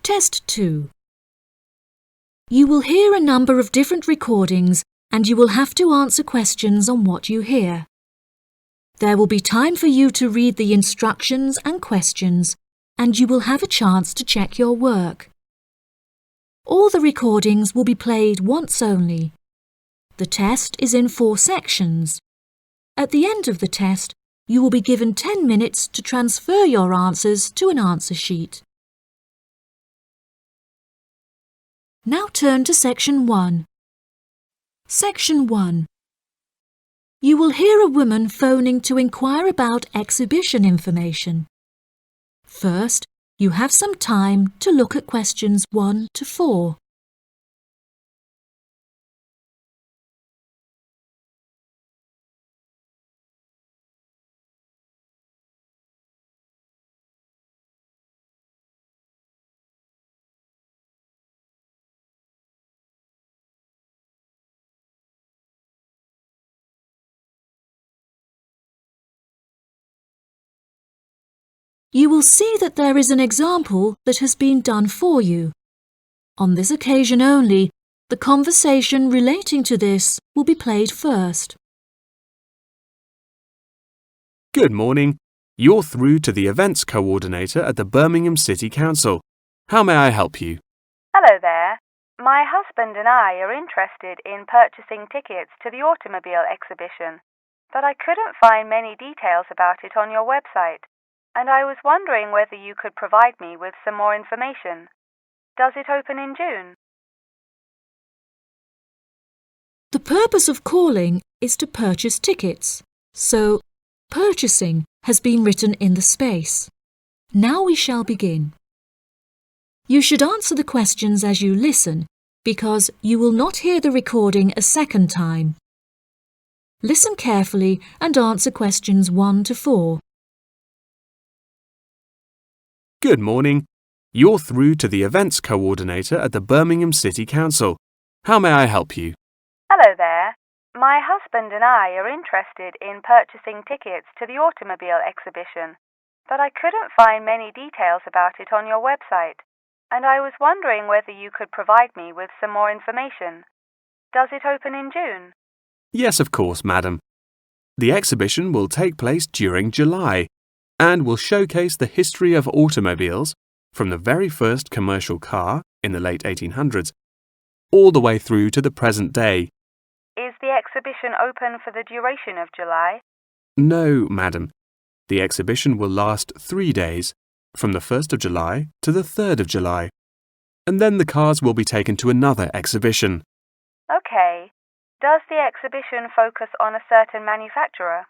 Test 2. You will hear a number of different recordings and you will have to answer questions on what you hear. There will be time for you to read the instructions and questions, and you will have a chance to check your work. All the recordings will be played once only. The test is in 4 sections. At the end of the test, you will be given 10 minutes to transfer your answers to an answer sheet. Now turn to Section 1. Section 1. You will hear a woman phoning to inquire about exhibition information. First, you have some time to look at questions 1 to 4. You will see that there is an example that has been done for you. On this occasion only, the conversation relating to this will be played first. Good morning. You're through to the events coordinator at the Birmingham City Council. How may I help you? Hello there. My husband and I are interested in purchasing tickets to the automobile exhibition, but I couldn't find many details about it on your website, and I was wondering whether you could provide me with some more information. Does it open in June? The purpose of calling is to purchase tickets, so purchasing has been written in the space. Now we shall begin. You should answer the questions as you listen, because you will not hear the recording a second time. Listen carefully and answer questions 1 to 4. Good morning. You're through to the events coordinator at the Birmingham City Council. How may I help you? Hello there. My husband and I are interested in purchasing tickets to the automobile exhibition, but I couldn't find many details about it on your website, and I was wondering whether you could provide me with some more information. Does it open in June? Yes, of course, madam. The exhibition will take place during July and will showcase the history of automobiles from the very first commercial car in the late 1800s all the way through to the present day. Is the exhibition open for the duration of July? No, madam. The exhibition will last 3 days, from the 1st of July to the 3rd of July, and then the cars will be taken to another exhibition. Okay. Does the exhibition focus on a certain manufacturer?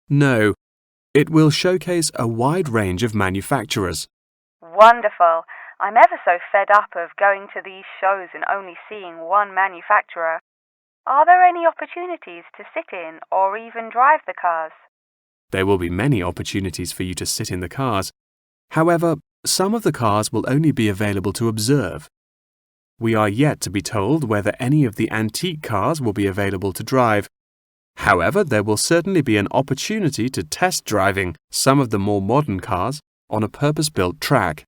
No, it will showcase a wide range of manufacturers. Wonderful. I'm ever so fed up of going to these shows and only seeing one manufacturer. Are there any opportunities to sit in or even drive the cars? There will be many opportunities for you to sit in the cars. However, some of the cars will only be available to observe. We are yet to be told whether any of the antique cars will be available to drive. However, there will certainly be an opportunity to test driving some of the more modern cars on a purpose-built track.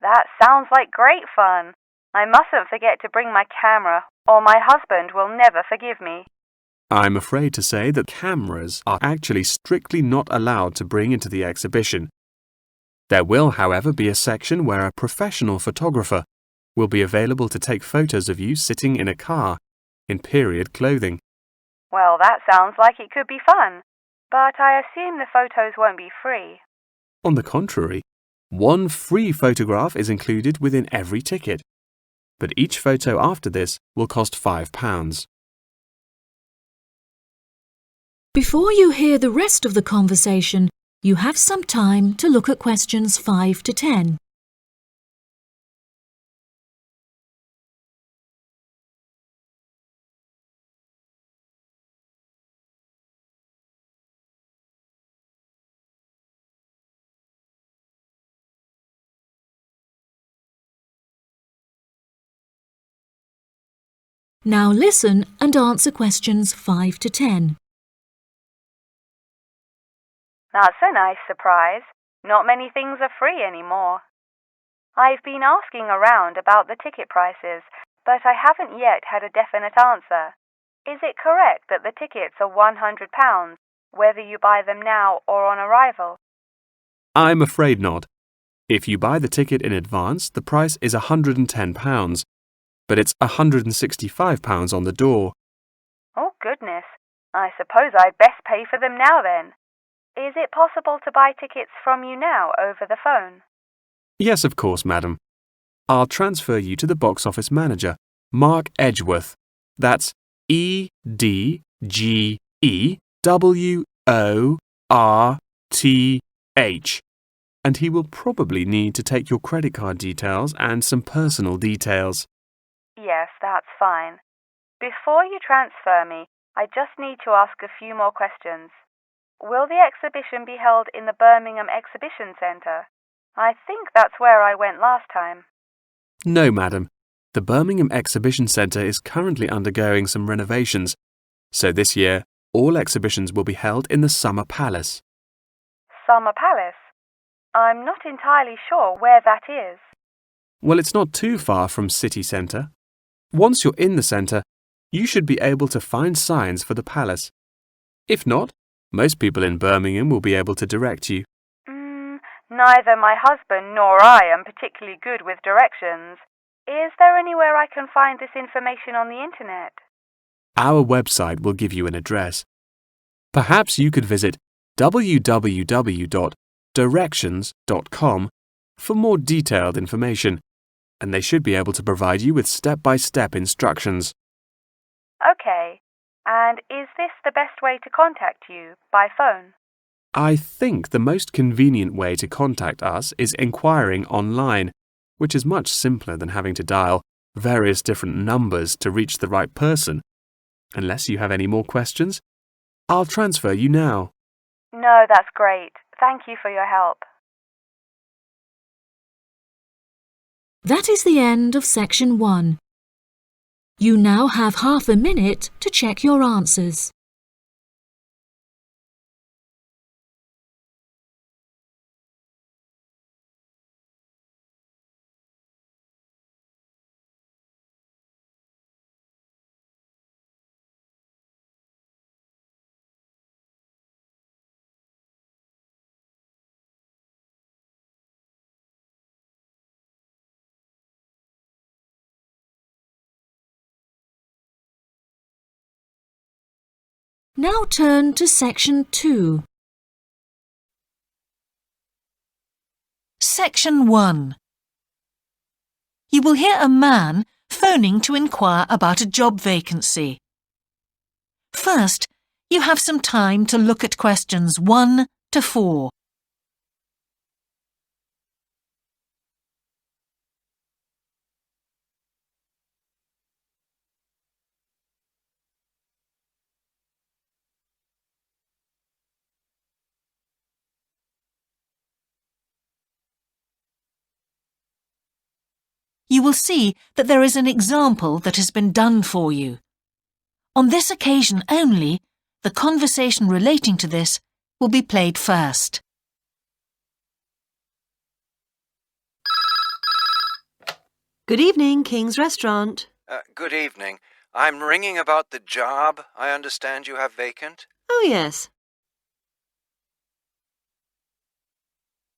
That sounds like great fun. I mustn't forget to bring my camera, or my husband will never forgive me. I'm afraid to say that cameras are actually strictly not allowed to bring into the exhibition. There will, however, be a section where a professional photographer will be available to take photos of you sitting in a car in period clothing. Well, that sounds like it could be fun, but I assume the photos won't be free. On the contrary, one free photograph is included within every ticket, but each photo after this will cost £5. Before you hear the rest of the conversation, you have some time to look at questions 5 to 10. Now listen and answer questions 5 to 10. That's a nice surprise. Not many things are free anymore. I've been asking around about the ticket prices, but I haven't yet had a definite answer. Is it correct that the tickets are £100, whether you buy them now or on arrival? I'm afraid not. If you buy the ticket in advance, the price is £110, but it's £165 on the door. Oh, goodness. I suppose I'd best pay for them now then. Is it possible to buy tickets from you now over the phone? Yes, of course, madam. I'll transfer you to the box office manager, Mark Edgeworth. That's EDGEWORTH. And he will probably need to take your credit card details and some personal details. Yes, that's fine. Before you transfer me, I just need to ask a few more questions. Will the exhibition be held in the Birmingham Exhibition Centre? I think that's where I went last time. No, madam. The Birmingham Exhibition Centre is currently undergoing some renovations, so this year all exhibitions will be held in the Summer Palace. Summer Palace? I'm not entirely sure where that is. Well, it's not too far from City Centre. Once you're in the centre, you should be able to find signs for the palace. If not, most people in Birmingham will be able to direct you. Neither my husband nor I am particularly good with directions. Is there anywhere I can find this information on the internet? Our website will give you an address. Perhaps you could visit www.directions.com for more detailed information, and they should be able to provide you with step-by-step instructions. Okay. And is this the best way to contact you, by phone? I think the most convenient way to contact us is inquiring online, which is much simpler than having to dial various different numbers to reach the right person. Unless you have any more questions, I'll transfer you now. No, that's great. Thank you for your help. That is the end of section 1. You now have half a minute to check your answers. Now turn to section 2. Section 1. You will hear a man phoning to inquire about a job vacancy. First, you have some time to look at questions 1 to 4. You will see that there is an example that has been done for you. On this occasion only, the conversation relating to this will be played first. Good evening, King's Restaurant. Good evening. I'm ringing about the job I understand you have vacant. Oh, yes.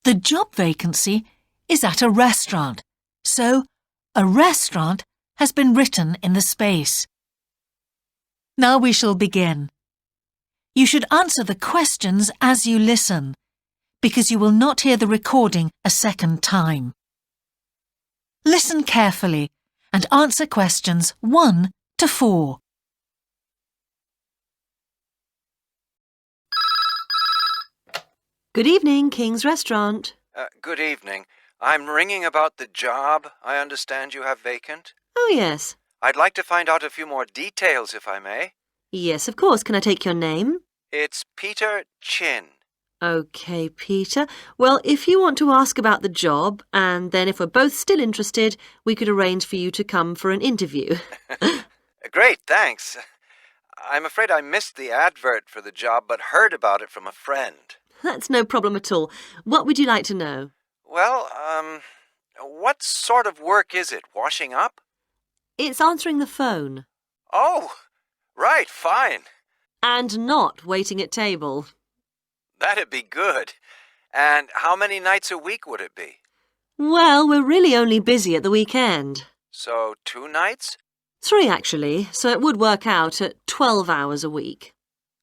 The job vacancy is at a restaurant, so a restaurant has been written in the space. Now we shall begin. You should answer the questions as you listen, because you will not hear the recording a second time. Listen carefully and answer questions 1 to 4. Good evening, King's Restaurant. Good evening. I'm ringing about the job I understand you have vacant. Oh, yes. I'd like to find out a few more details, if I may. Yes, of course. Can I take your name? It's Peter Chin. OK, Peter. Well, if you want to ask about the job, and then if we're both still interested, we could arrange for you to come for an interview. Great, thanks. I'm afraid I missed the advert for the job, but heard about it from a friend. That's no problem at all. What would you like to know? Well, What sort of work is it? Washing up? It's answering the phone. Oh, right, fine. And not waiting at table. That'd be good. And how many nights a week would it be? Well, we're really only busy at the weekend. So 2 nights? 3, actually, so it would work out at 12 hours a week.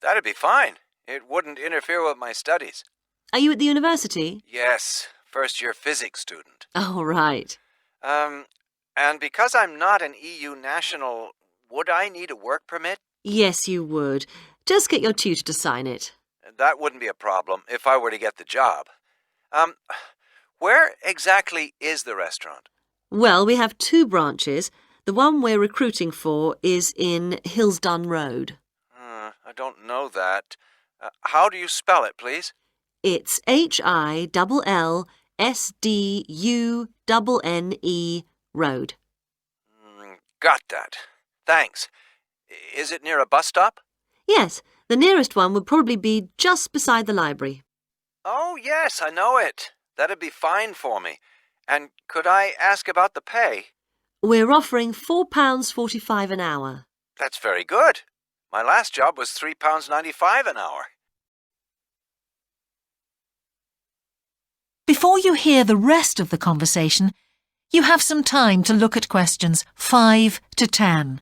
That'd be fine. It wouldn't interfere with my studies. Are you at the university? Yes, first-year physics student. Oh, right. And because I'm not an EU national, would I need a work permit? Yes, you would. Just get your tutor to sign it. That wouldn't be a problem if I were to get the job. Where exactly is the restaurant? Well, we have 2 branches. The one we're recruiting for is in Hillsdon Road. I don't know that. How do you spell it, please? It's HILLSDUNNE Road. Got that. Thanks. Is it near a bus stop? Yes, the nearest one would probably be just beside the library. Oh, yes, I know it. That'd be fine for me. And could I ask about the pay? We're offering £4.45 an hour. That's very good. My last job was £3.95 an hour. Before you hear the rest of the conversation, you have some time to look at questions 5 to 10.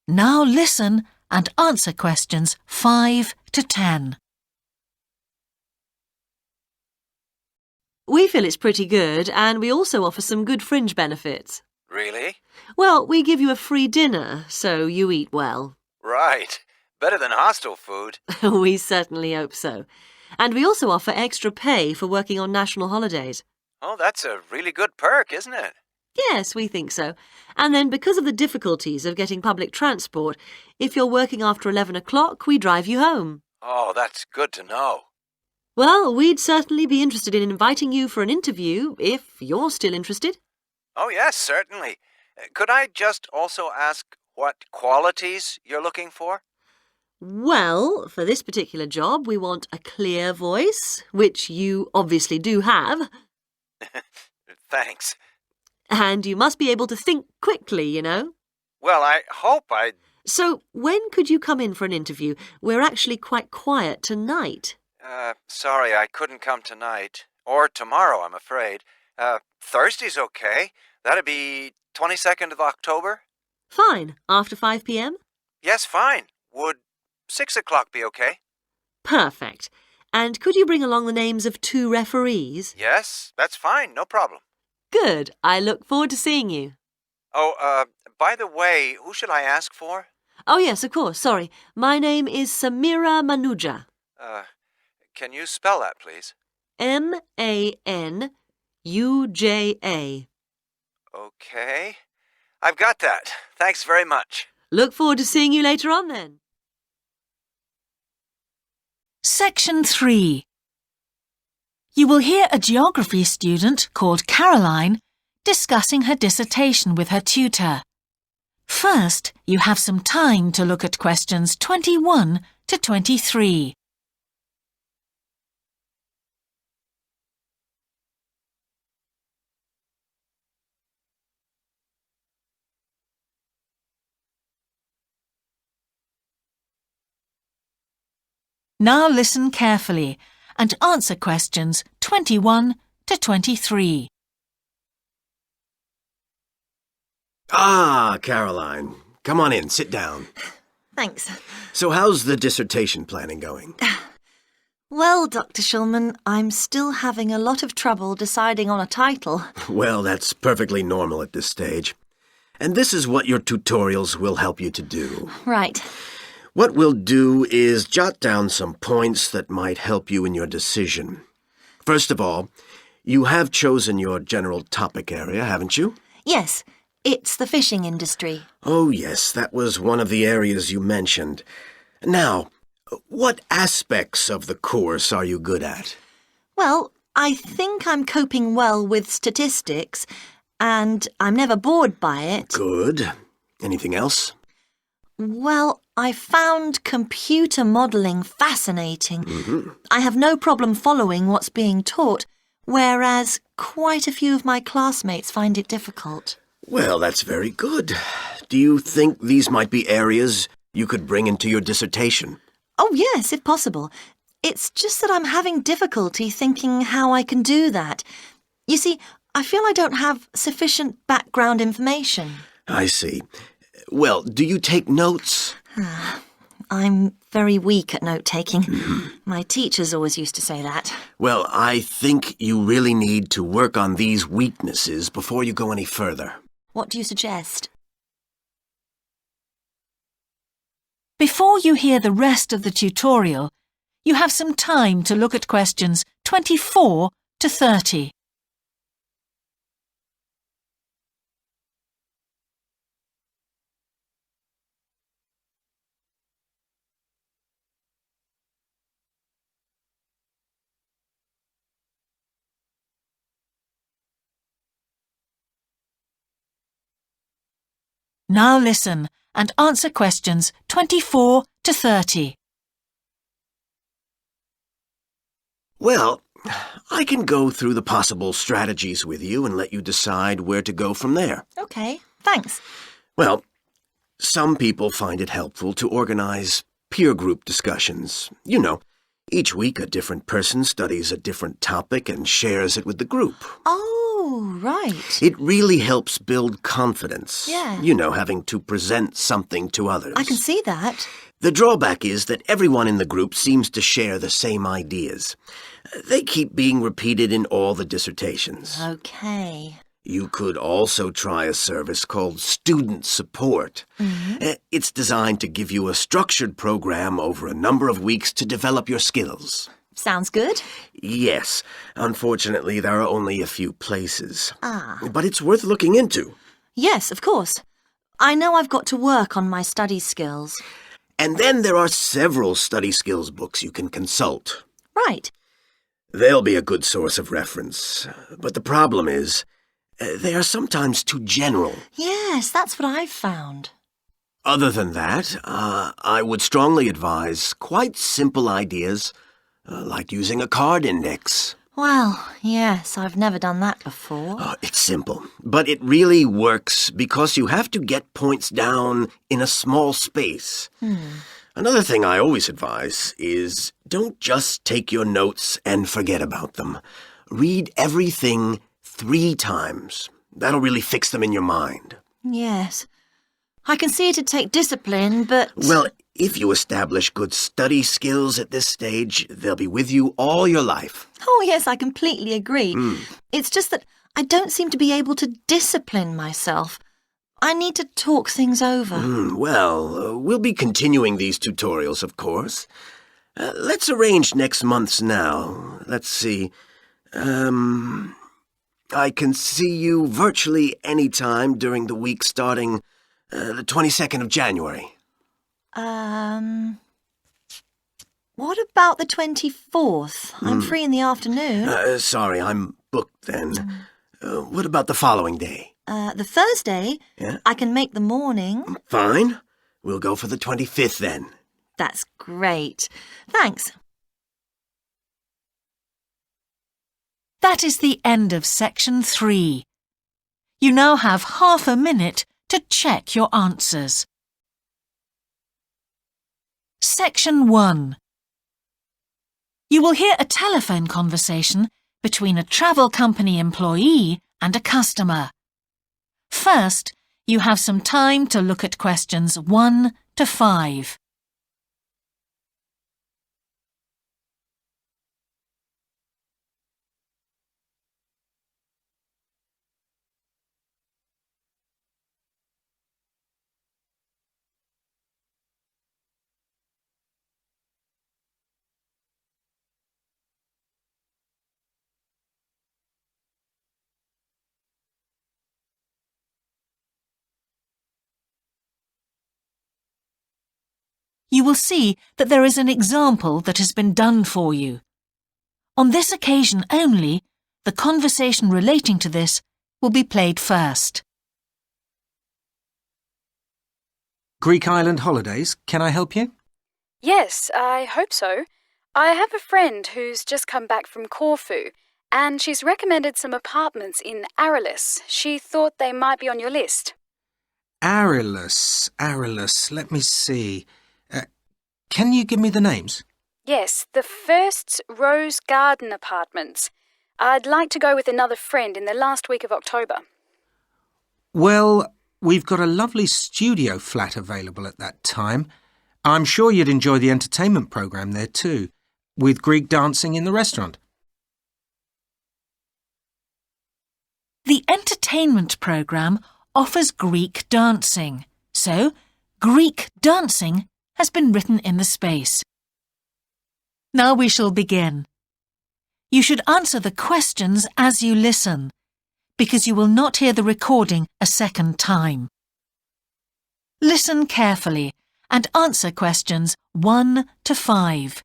Now listen and answer questions 5 to 10. We feel it's pretty good, and we also offer some good fringe benefits. Really? Well, we give you a free dinner, so you eat well. Right. Better than hostel food. We certainly hope so. And we also offer extra pay for working on national holidays. Oh, that's a really good perk, isn't it? Yes, we think so. And then because of the difficulties of getting public transport, if you're working after 11 o'clock, we drive you home. Oh, that's good to know. Well, we'd certainly be interested in inviting you for an interview, if you're still interested. Oh, yes, certainly. Could I just also ask what qualities you're looking for? Well, for this particular job, we want a clear voice, which you obviously do have. Thanks. And you must be able to think quickly, you know. Well, I hope I... So, when could you come in for an interview? We're actually quite quiet tonight. Sorry, I couldn't come tonight. Or tomorrow, I'm afraid. Thursday's okay. That'd be 22nd of October? Fine. After 5 p.m? Yes, fine. Would 6 o'clock be okay? Perfect. And could you bring along the names of 2 referees? Yes, that's fine. No problem. Good. I look forward to seeing you. Oh, by the way, who should I ask for? Oh, yes, of course. Sorry. My name is Samira Manuja. Can you spell that, please? Manuja. Okay. I've got that. Thanks very much. Look forward to seeing you later on, then. Section 3. You will hear a geography student called Caroline discussing her dissertation with her tutor. First, you have some time to look at questions 21 to 23. Now listen carefully and answer questions 21 to 23. Ah, Caroline. Come on in, sit down. Thanks. So how's the dissertation planning going? Well, Dr. Shulman, I'm still having a lot of trouble deciding on a title. Well, that's perfectly normal at this stage. And this is what your tutorials will help you to do. Right. What we'll do is jot down some points that might help you in your decision. First of all, You have chosen your general topic area, haven't you? Yes, it's the fishing industry. Oh, yes, that was one of the areas you mentioned. Now, what aspects of the course are you good at? Well, I think I'm coping well with statistics, and I'm never bored by it. Good. Anything else? Well, I found computer modelling fascinating. I have no problem following what's being taught, whereas quite a few of my classmates find it difficult. Well, that's very good. Do you think these might be areas you could bring into your dissertation? Oh, yes, if possible. It's just that I'm having difficulty thinking how I can do that. You see, I feel I don't have sufficient background information. I see. Well, do you take notes? I'm very weak at note-taking. My teachers always used to say that. Well, I think you really need to work on these weaknesses before you go any further. What do you suggest? Before you hear the rest of the tutorial, you have some time to look at questions 24 to 30. Now listen and answer questions 24 to 30. Well, I can go through the possible strategies with you and let you decide where to go from there. OK, thanks. Well, some people find it helpful to organize peer group discussions. You know, each week a different person studies a different topic and shares it with the group. Oh, right. It really helps build confidence. Yeah. You know, having to present something to others. I can see that. The drawback is that everyone in the group seems to share the same ideas. They keep being repeated in all the dissertations. OK. You could also try a service called Student Support. It's designed to give you a structured program over a number of weeks to develop your skills. Sounds good. Yes, unfortunately there are only a few places. Ah. But it's worth looking into. Yes, of course. I know I've got to work on my study skills. And then there are several study skills books you can consult. Right. They'll be a good source of reference. But the problem is, they are sometimes too general. Yes, that's what I've found. Other than that, I would strongly advise quite simple ideas, like using a card index. Well, yes, I've never done that before. It's simple, but it really works because you have to get points down in a small space. Another thing I always advise is don't just take your notes and forget about them. Read everything 3 times. That'll really fix them in your mind. Yes. I can see it'd take discipline, but... Well, if you establish good study skills at this stage, they'll be with you all your life. Oh, yes, I completely agree. It's just that I don't seem to be able to discipline myself. I need to talk things over. We'll be continuing these tutorials, of course. Let's arrange next month's now. Let's see. I can see you virtually any time during the week starting the 22nd of January. What about the 24th? I'm free in the afternoon. Sorry, I'm booked then. What about the following day? The Thursday? Yeah? I can make the morning. Fine. We'll go for the 25th then. That's great. Thanks. That is the end of section 3. You now have half a minute to check your answers. Section 1. You will hear a telephone conversation between a travel company employee and a customer. First, you have some time to look at questions 1 to 5. you will see that there is an example that has been done for you. On this occasion only, the conversation relating to this will be played first. Greek island holidays, can I help you? Yes, I hope so. I have a friend who's just come back from Corfu, and she's recommended some apartments in Arillis. She thought they might be on your list. Arillis, let me see. Can you give me the names? Yes, the first's Rose Garden Apartments. I'd like to go with another friend in the last week of October. Well, we've got a lovely studio flat available at that time. I'm sure you'd enjoy the entertainment programme there too, with Greek dancing in the restaurant. The entertainment programme offers Greek dancing, so Greek dancing has been written in the space. Now we shall begin. You should answer the questions as you listen, because you will not hear the recording a second time. Listen carefully and answer questions 1 to 5.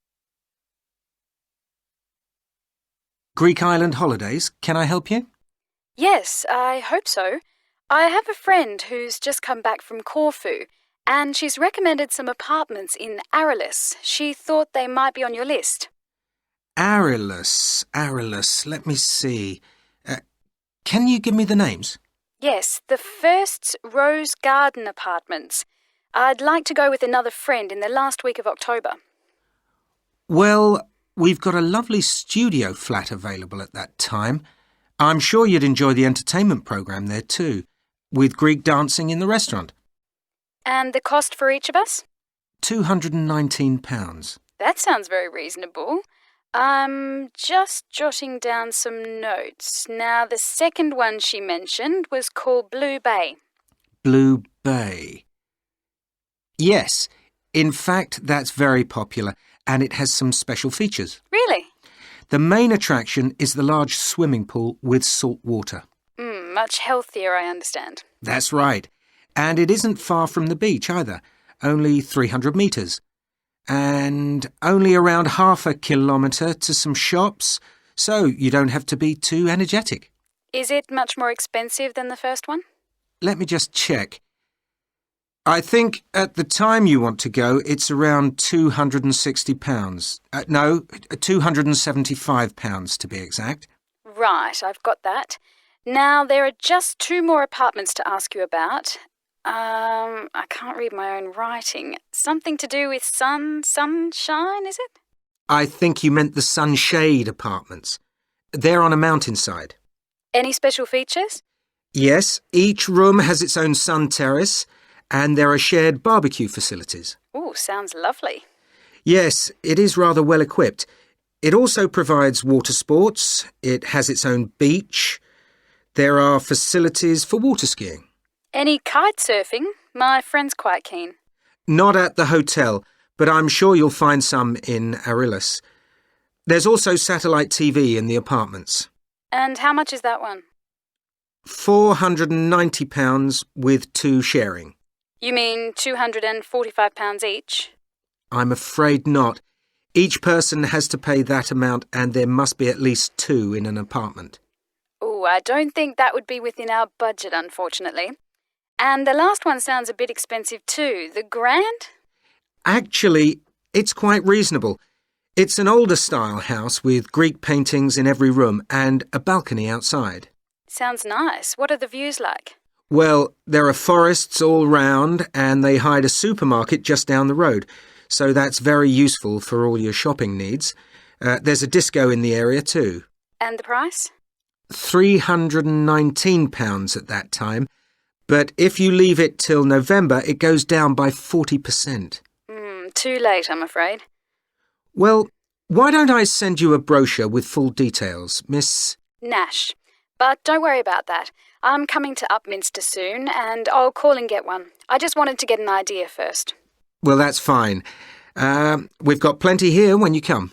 Greek island holidays, can I help you? Yes, I hope so. I have a friend who's just come back from Corfu, and she's recommended some apartments in Arillis. She thought they might be on your list. Arillis, let me see. Can you give me the names? Yes, the first's Rose Garden Apartments. I'd like to go with another friend in the last week of October. Well, we've got a lovely studio flat available at that time. I'm sure you'd enjoy the entertainment programme there too, with Greek dancing in the restaurant. And the cost for each of us? £219. That sounds very reasonable. I'm just jotting down some notes. Now, the second one she mentioned was called Blue Bay. Blue Bay. Yes, in fact, that's very popular, and it has some special features. Really? The main attraction is the large swimming pool with salt water. Much healthier, I understand. That's right. And it isn't far from the beach either, only 300 metres. And only around half a kilometre to some shops, so you don't have to be too energetic. Is it much more expensive than the first one? Let me just check. I think at the time you want to go, it's around £260. No, £275 to be exact. Right, I've got that. Now, there are just 2 more apartments to ask you about. I can't read my own writing. Something to do with sunshine, is it? I think you meant the Sunshade Apartments. They're on a mountainside. Any special features? Yes, each room has its own sun terrace, and there are shared barbecue facilities. Ooh, sounds lovely. Yes, it is rather well equipped. It also provides water sports. It has its own beach. There are facilities for water skiing. Any kite surfing? My friend's quite keen. Not at the hotel, but I'm sure you'll find some in Arillis. There's also satellite TV in the apartments. And how much is that one? £490 with 2 sharing. You mean £245 each? I'm afraid not. Each person has to pay that amount, and there must be at least 2 in an apartment. Oh, I don't think that would be within our budget, unfortunately. And the last one sounds a bit expensive too. The Grand? Actually, it's quite reasonable. It's an older style house with Greek paintings in every room and a balcony outside. Sounds nice. What are the views like? Well, there are forests all round, and they hide a supermarket just down the road, so that's very useful for all your shopping needs. There's a disco in the area too. And the price? £319 at that time, but if you leave it till November, it goes down by 40%. Too late, I'm afraid. Well, why don't I send you a brochure with full details, Miss... Nash. But don't worry about that. I'm coming to Upminster soon, and I'll call and get one. I just wanted to get an idea first. Well, that's fine. We've got plenty here when you come.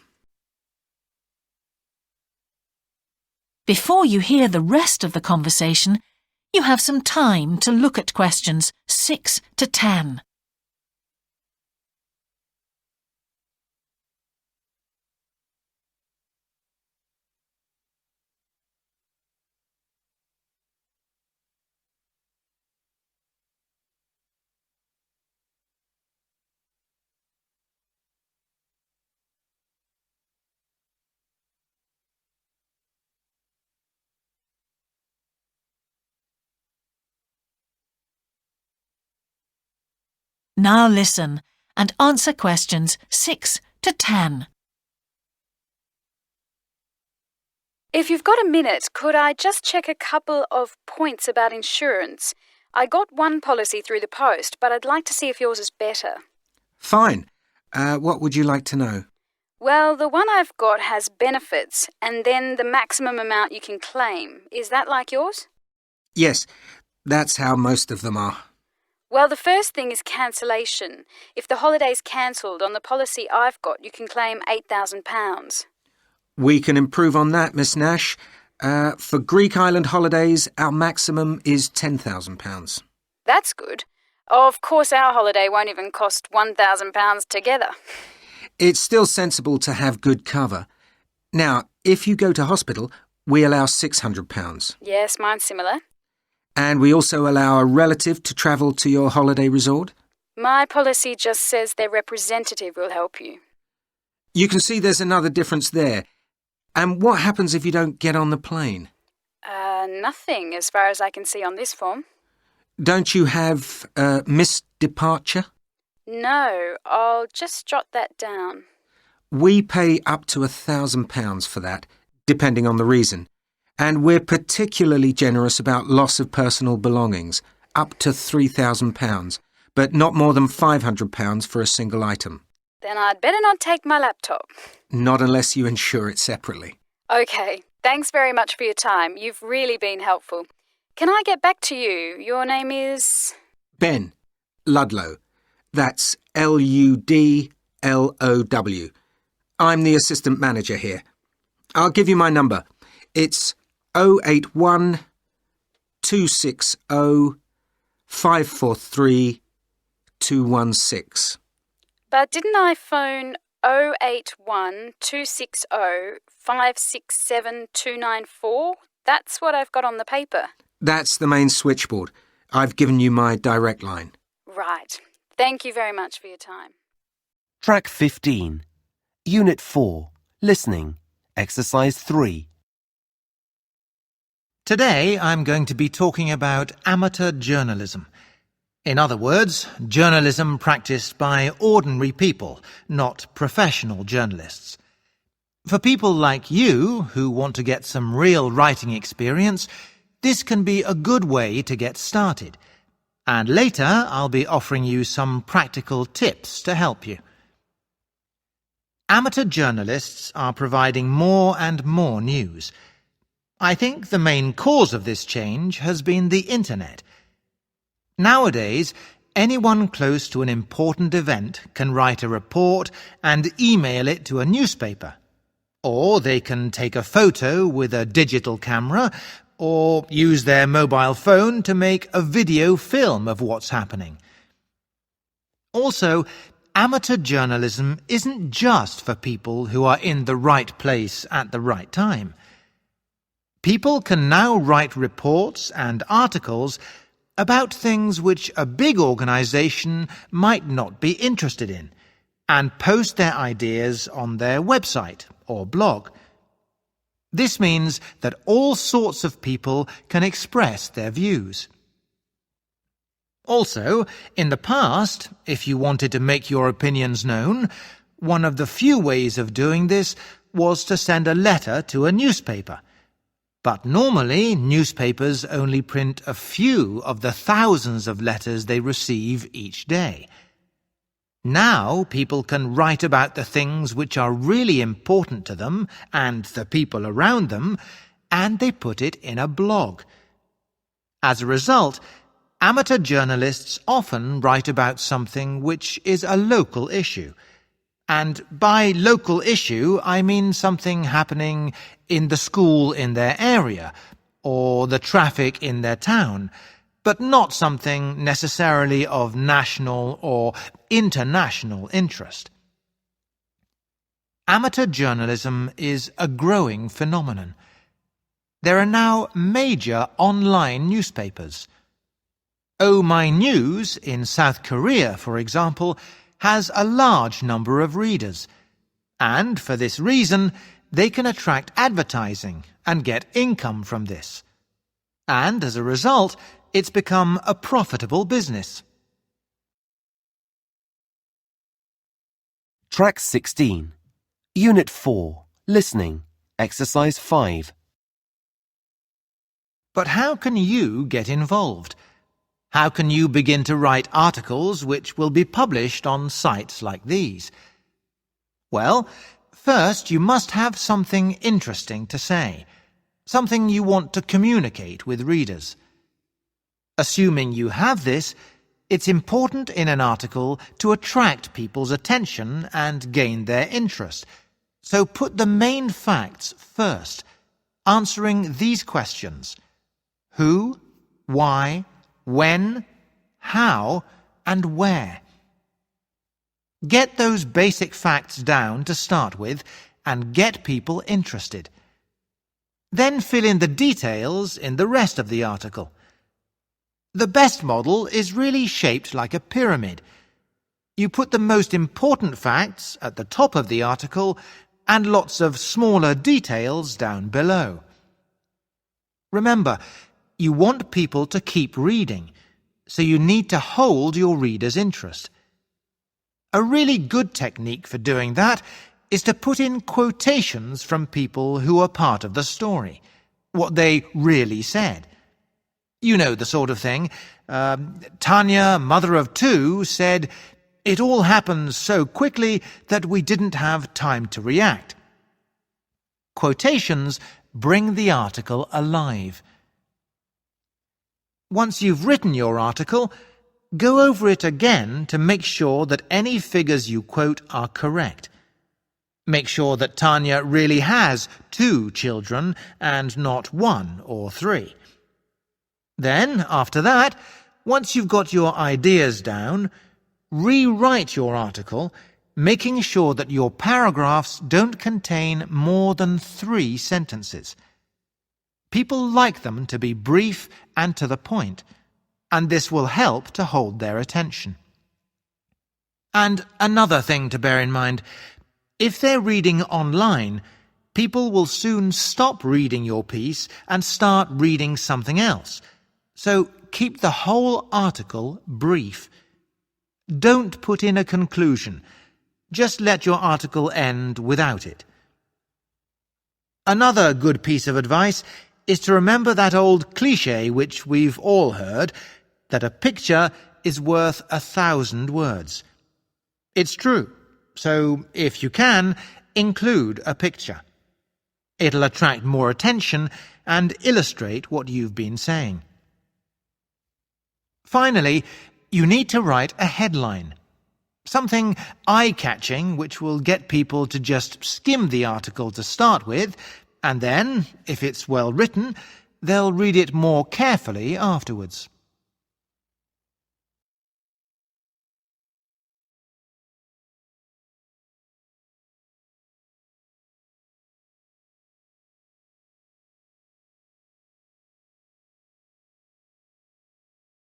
Before you hear the rest of the conversation, you have some time to look at questions 6 to 10. Now listen and answer questions 6 to 10. If you've got a minute, could I just check a couple of points about insurance? I got one policy through the post, but I'd like to see if yours is better. Fine. What would you like to know? Well, the one I've got has benefits and then the maximum amount you can claim. Is that like yours? Yes, that's how most of them are. Well, the first thing is cancellation. If the holiday's cancelled on the policy I've got, you can claim £8,000. We can improve on that, Miss Nash. For Greek island holidays, our maximum is £10,000. That's good. Of course, our holiday won't even cost £1,000 together. It's still sensible to have good cover. Now, if you go to hospital, we allow £600. Yes, mine's similar. And we also allow a relative to travel to your holiday resort. My policy just says their representative will help you. You can see there's another difference there. And what happens if you don't get on the plane? Nothing, as far as I can see on this form. Don't you have missed departure? No, I'll just jot that down. We pay up to £1,000 for that, depending on the reason. And we're particularly generous about loss of personal belongings, up to £3,000, but not more than £500 for a single item. Then I'd better not take my laptop. Not unless you insure it separately. OK, thanks very much for your time. You've really been helpful. Can I get back to you? Your name is... Ben Ludlow. That's Ludlow. I'm the assistant manager here. I'll give you my number. It's 081 260 543 216. But didn't I phone 081 260 567 294? That's what I've got on the paper. That's the main switchboard. I've given you my direct line. Right. Thank you very much for your time. Track 15. Unit 4. Listening. Exercise 3. Today I'm going to be talking about amateur journalism. In other words, journalism practiced by ordinary people, not professional journalists. For people like you, who want to get some real writing experience, this can be a good way to get started. And later I'll be offering you some practical tips to help you. Amateur journalists are providing more and more news. I think the main cause of this change has been the internet. Nowadays, anyone close to an important event can write a report and email it to a newspaper. Or they can take a photo with a digital camera or use their mobile phone to make a video film of what's happening. Also, amateur journalism isn't just for people who are in the right place at the right time. People can now write reports and articles about things which a big organisation might not be interested in, and post their ideas on their website or blog. This means that all sorts of people can express their views. Also, in the past, if you wanted to make your opinions known, one of the few ways of doing this was to send a letter to a newspaper. But normally, newspapers only print a few of the thousands of letters they receive each day. Now people can write about the things which are really important to them and the people around them, and they put it in a blog. As a result, amateur journalists often write about something which is a local issue. And by local issue, I mean something happening in the school in their area, or the traffic in their town, but not something necessarily of national or international interest. Amateur journalism is a growing phenomenon. There are now major online newspapers. Oh My News in South Korea, for example, has a large number of readers, and for this reason they can attract advertising and get income from this. And as a result, it's become a profitable business. Track 16. Unit 4. Listening. Exercise 5. But how can you get involved? How can you begin to write articles which will be published on sites like these? Well, first you must have something interesting to say, something you want to communicate with readers. Assuming you have this, it's important in an article to attract people's attention and gain their interest. So put the main facts first, answering these questions: who, why, when, how, and where. Get those basic facts down to start with and get people interested. Then fill in the details in the rest of the article. The best model is really shaped like a pyramid. You put the most important facts at the top of the article and lots of smaller details down below. Remember, you want people to keep reading, so you need to hold your readers' interest. A really good technique for doing that is to put in quotations from people who are part of the story, what they really said. You know the sort of thing. Tanya, mother of two, said, "It all happened so quickly that we didn't have time to react." Quotations bring the article alive. Once you've written your article, go over it again to make sure that any figures you quote are correct. Make sure that Tanya really has 2 children and not 1 or 3. Then, after that, once you've got your ideas down, rewrite your article, making sure that your paragraphs don't contain more than 3 sentences. People like them to be brief and to the point, and this will help to hold their attention. And another thing to bear in mind, if they're reading online, people will soon stop reading your piece and start reading something else. So keep the whole article brief. Don't put in a conclusion. Just let your article end without it. Another good piece of advice is to remember that old cliché which we've all heard, that a picture is worth 1,000 words. It's true, so if you can, include a picture. It'll attract more attention and illustrate what you've been saying. Finally, you need to write a headline. Something eye-catching which will get people to just skim the article to start with, and then, if it's well written, they'll read it more carefully afterwards.